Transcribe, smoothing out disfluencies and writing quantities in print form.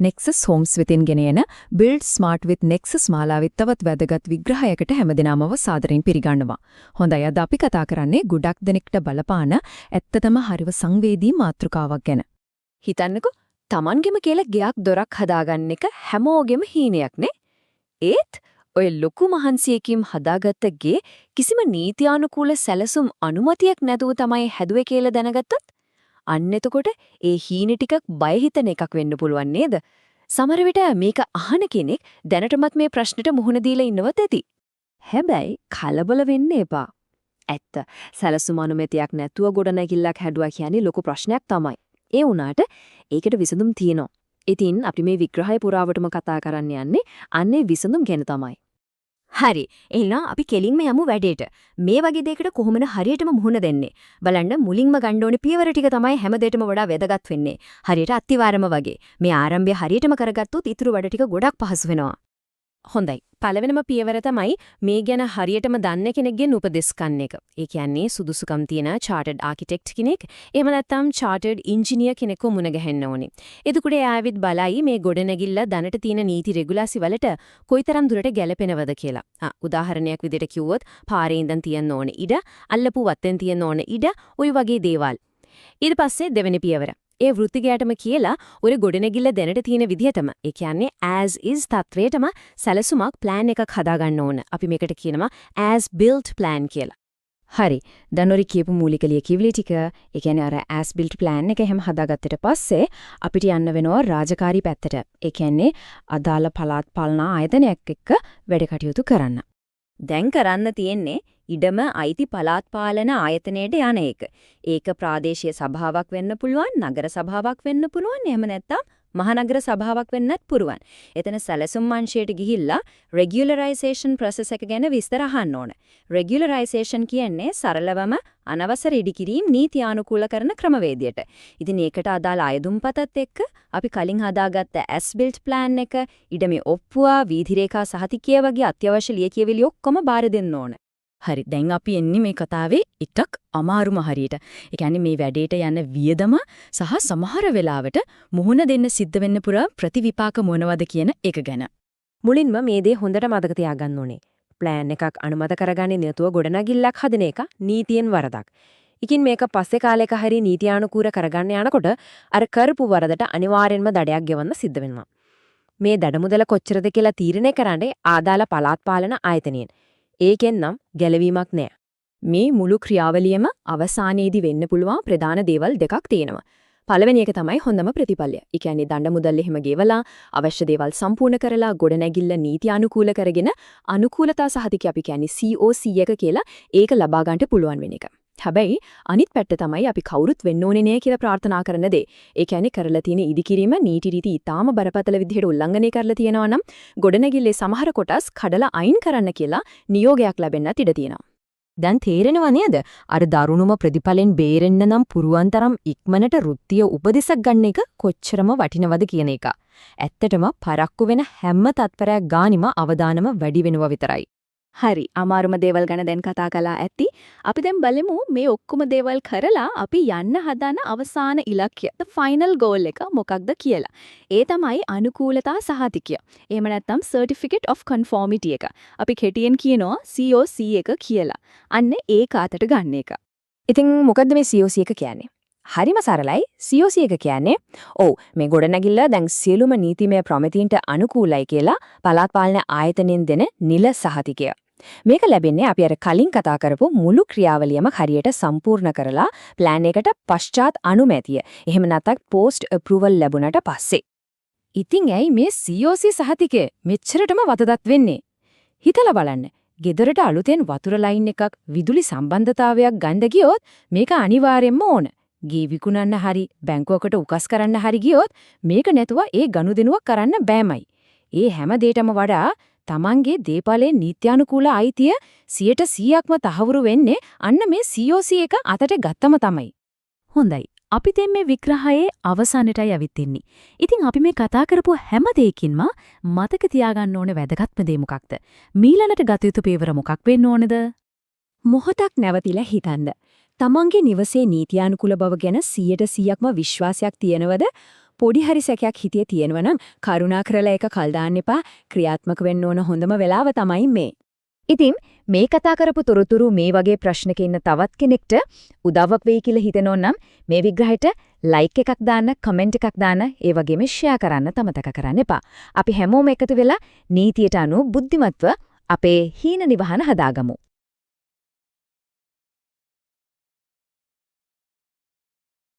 Nexus Homes වෙතින් ගෙනෙන Build Smart with Nexus මාලාවේ තවත් වැදගත් විග්‍රහයකට හැමදෙනාමව සාදරයෙන් පිළිගන්නවා. හොඳයි අද අපි කතා කරන්නේ ගොඩක් දෙනෙක්ට බලපාන ඇත්තටම හරිව සංවේදී මාතෘකාවක් ගැන. හිතන්නකෝ Tamanගෙම කියලා ගයක් දොරක් හදාගන්න එක හැමෝගෙම හීනයක් නේ. ඒත් ඔය ලොකු මහන්සියකින් හදාගත්ත ගේ කිසිම නීතියානුකූල සැලසුම් අනුමැතියක් නැතුව තමයි හැදුවේ කියලා දැනගත්තොත් අන්න එතකොට ඒ හීන ටිකක් බය හිතන එකක් වෙන්න පුළුවන් නේද? සමහර විට මේක අහන කෙනෙක් දැනටමත් මේ ප්‍රශ්නෙට මුහුණ දීලා ඉන්නවත් ඇති. හැබැයි කලබල වෙන්න එපා. ඇත්ත සැලසුම් අනුමැතියක් නැතුව ගොඩනැගිල්ලක් හැදුවා කියන්නේ ලොකු ප්‍රශ්නයක් තමයි. ඒ වුණාට ඒකට විසඳුම් තියෙනවා. ඉතින් අපි මේ විග්‍රහය පුරාවටම කතා කරන්න යන්නේ අන්නේ විසඳුම් ගැන තමයි. හරි. එහෙනම් අපි කෙලින්ම යමු වැඩේට. මේ වගේ දෙයකට කොහොමද හරියටම මුහුණ දෙන්නේ? බලන්න මුලින්ම ගන්න ඕනේ පියවර ටික තමයි හැමදේටම වඩා වැදගත් වෙන්නේ. හරියට අත්තිවාරම වගේ. මේ ආරම්භය හරියටම කරගත්තොත් ඊටු වැඩ ටික ගොඩක් පහසු වෙනවා. හොඳයි. පළවෙනිම පියවර තමයි මේ ගැන හරියටම දන්න කෙනෙක්ගෙන් උපදෙස් ගන්න එක. ඒ කියන්නේ සුදුසුකම් තියෙන chartered architect කෙනෙක්, එහෙම නැත්නම් chartered engineer කෙනෙක්ව මුණ ගැහෙන්න ඕනේ. එතකොට එයාවිත් බලයි මේ ගොඩනැගිල්ල දැනට තියෙන නීති රෙගුලාසි වලට කොයිතරම් දුරට ගැලපෙනවද කියලා. උදාහරණයක් විදිහට කිව්වොත් පාරේ ඉඳන් තියන්න ඕනේ ඉඩ, අල්ලපු වත්තෙන් තියන්න ඕනේ ඉඩ, ওই වගේ දේවල්. ඊට පස්සේ දෙවෙනි පියවර. ඒ වෘත්තිගයටම කියලා ඔය ගොඩනැගිල්ල දැනට තියෙන විදිහටම ඒ කියන්නේ as is තත්වයටම සැලසුමක් plan එකක් හදාගන්න ඕන. අපි මේකට කියනවා as built plan කියලා. හරි. දැන් ඔරි කියපු මූලික ලියකියවිලි ටික ඒ කියන්නේ අර as built plan එක හැම හදාගත්තට පස්සේ අපිට යන්න වෙනවා රාජකාරී පැත්තට. ඒ කියන්නේ අදාළ පළාත් පාලන ආයතනයක් එක්ක වැඩ කටයුතු කරන්න. දැන් කරන්න තියෙන්නේ ඉඩම අයිති පළාත් පාලන ආයතනයට යන එක. ඒක ප්‍රාදේශීය සභාවක් වෙන්න පුළුවන්, නගර සභාවක් වෙන්න පුළුවන්, එහෙම නැත්නම් මහනගර සභාවක් වෙන්නත් පුළුවන්. එතන සැලසුම් අංශයට ගිහිල්ලා regularization process එක ගැන විස්තර අහන්න ඕන. regularization කියන්නේ සරලවම අනවසර ඉදිකිරීම නීතියානුකූල කරන ක්‍රමවේදයට. ඉතින් ඒකට අදාළ අයදුම්පතත් එක්ක අපි කලින් හදාගත්ත as built plan එක, ඉඩමේ ඔප්පුව, වීථි රේඛා සහතිකය වගේ අත්‍යවශ්‍ය ලියකියවිලි ඔක්කොම බාර දෙන්න ඕන. හරි. දැන් අපි එන්නේ මේ කතාවේ ඉටක් අමාරුම හරියට. ඒ කියන්නේ මේ වැඩේට යන වියදම සහ සමහර වෙලාවට මුහුණ දෙන්න සිද්ධ වෙන්න පුරා ප්‍රතිවිපාක මොනවද කියන එක ගැන. මුලින්ම මේ දේ හොඳට මතක තියාගන්න ඕනේ. ප්ලෑන් එකක් අනුමත කරගන්නේ නැතුව ගොඩනැගිල්ලක් හදන එක නීතියෙන් වරදක්. ඉතින් මේක පස්සේ කාලයක හරි නීතියානුකූල කරගන්න යනකොට අර කරපු වරදට අනිවාර්යෙන්ම දඩයක් ගෙවන්න සිද්ධ වෙනවා. මේ දඩමුදල කොච්චරද කියලා තීරණය කරන්නේ ආදාළ පළාත් පාලන ආයතනයෙන්. ඒකෙන් නම් ගැලවීමක් නෑ. මේ මුළු ක්‍රියාවලියම අවසානයේදී වෙන්න පුළුවන් ප්‍රධාන දේවල් දෙකක් තියෙනවා. පළවෙනි එක තමයි හොඳම ප්‍රතිඵලය. ඒ කියන්නේ දඬ මුදල් එහෙම ගෙවලා අවශ්‍ය දේවල් සම්පූර්ණ කරලා ගොඩනැගිල්ල නීති අනුකූල කරගෙන අනුකූලතා සහතිකය අපි කියන්නේ COC එක කියලා ඒක ලබා ගන්නට පුළුවන් වෙන එක. හැබැයි අනිත් පැත්ත තමයි අපි කවුරුත් වෙන්න ඕනේ නේ කියලා ප්‍රාර්ථනා කරන දේ. ඒ කියන්නේ කරලා තියෙන ඉදිකිරීම නීති රීති ඊටාම බරපතල විදිහට උල්ලංඝනය කරලා තියෙනවා නම් ගොඩනැගිල්ලේ සමහර කොටස් කඩලා අයින් කරන්න කියලා නියෝගයක් ලැබෙන්නත් ඉඩ තියෙනවා. දැන් තේරෙනව නේද? අර දරුණුම ප්‍රතිඵලෙන් බේරෙන්න නම් පුරුවන් තරම් ඉක්මනට වෘත්තීය උපදෙසක් ගන්න එක කොච්චරම වටිනවද කියන එක. ඇත්තටම පරක්කු වෙන හැම තත්පරයක් ගානිම අවදානම වැඩි වෙනවා විතරයි. හරි. අමාරුම දේවල් ගැන දැන් කතා කළා ඇති. අපි දැන් බලමු මේ ඔක්කොම දේවල් කරලා අපි යන්න හදන අවසාන ඉලක්කය, the final goal එක මොකක්ද කියලා. ඒ තමයි අනුකූලතා සහතිකය. එහෙම නැත්නම් certificate of conformity එක. අපි කෙටියෙන් කියනවා COC එක කියලා. අන්න ඒක අතට ගන්න එක. ඉතින් මොකද්ද මේ COC එක කියන්නේ? හරිම සරලයි. COC එක කියන්නේ මේ ගොඩනැගිල්ල දැන් සියලුම නීතිමය ප්‍රමිතීන්ට අනුකූලයි කියලා පළාත් පාලන ආයතනෙන් දෙන නිල සහතිකය. මේක ලැබෙන්නේ අපි අර කලින් කතා කරපු මුළු ක්‍රියාවලියම හරියට සම්පූර්ණ කරලා ප්ලෑන් එකට පශ්චාත් අනුමැතිය. එහෙම නැත්නම් post approval ලැබුණට පස්සේ. ඉතින් ඇයි මේ COC සහතිකය මෙච්චරටම වතදත් වෙන්නේ? හිතලා බලන්න. ගෙදරට අලුතෙන් වතුර ලයින් එකක් විදුලි සම්බන්ධතාවයක් ගන්න ගියොත් මේක අනිවාර්යෙන්ම ඕන. ගේ විකුණන්න හරි බැංකුවකට උකස් කරන්න හරි ගියොත් මේක නැතුව ඒ ගනුදෙනුව කරන්න බෑමයි. ඒ හැම දෙයකටම වඩා තමන්ගේ දේපලේ නීත්‍යානුකූල අයිතිය 100%ක්ම තහවුරු වෙන්නේ අන්න මේ COC එක අතට ගත්තම තමයි. හොඳයි. අපි දැන් මේ විග්‍රහයේ අවසානයටයි අවිත් ඉන්නේ. ඉතින් අපි මේ කතා කරපු හැම දෙයකින්ම මතක තියාගන්න ඕන වැදගත්ම දේ මොකක්ද? මීලනට ගත යුතු පියවර මොකක් වෙන්න ඕනද? මොහොතක් නැවතිලා හිතන්න. තමන්ගේ නිවසේ නීතියානුකූල බව ගැන 100%ක්ම විශ්වාසයක් තියෙනවද? පොඩි හරි සැකයක් හිතේ තියෙනවා නම් කරුණාකරලා ඒක කල් දාන්න එපා. ක්‍රියාත්මක වෙන්න ඕන හොඳම වෙලාව තමයි මේ. ඉතින් මේ කතා කරපු තොරතුරු මේ වගේ ප්‍රශ්නක ඉන්න තවත් කෙනෙක්ට උදව්වක් වෙයි කියලා හිතනෝ නම් මේ විග්‍රහයට ලයික් එකක් දාන්න, කමෙන්ට් එකක් දාන්න, ඒ වගේම ෂෙයා කරන්න තමතක කරන්න එපා. අපි හැමෝම එකතු වෙලා නීතියට අනුව බුද්ධිමත්ව අපේ හීන නිවහන හදාගමු.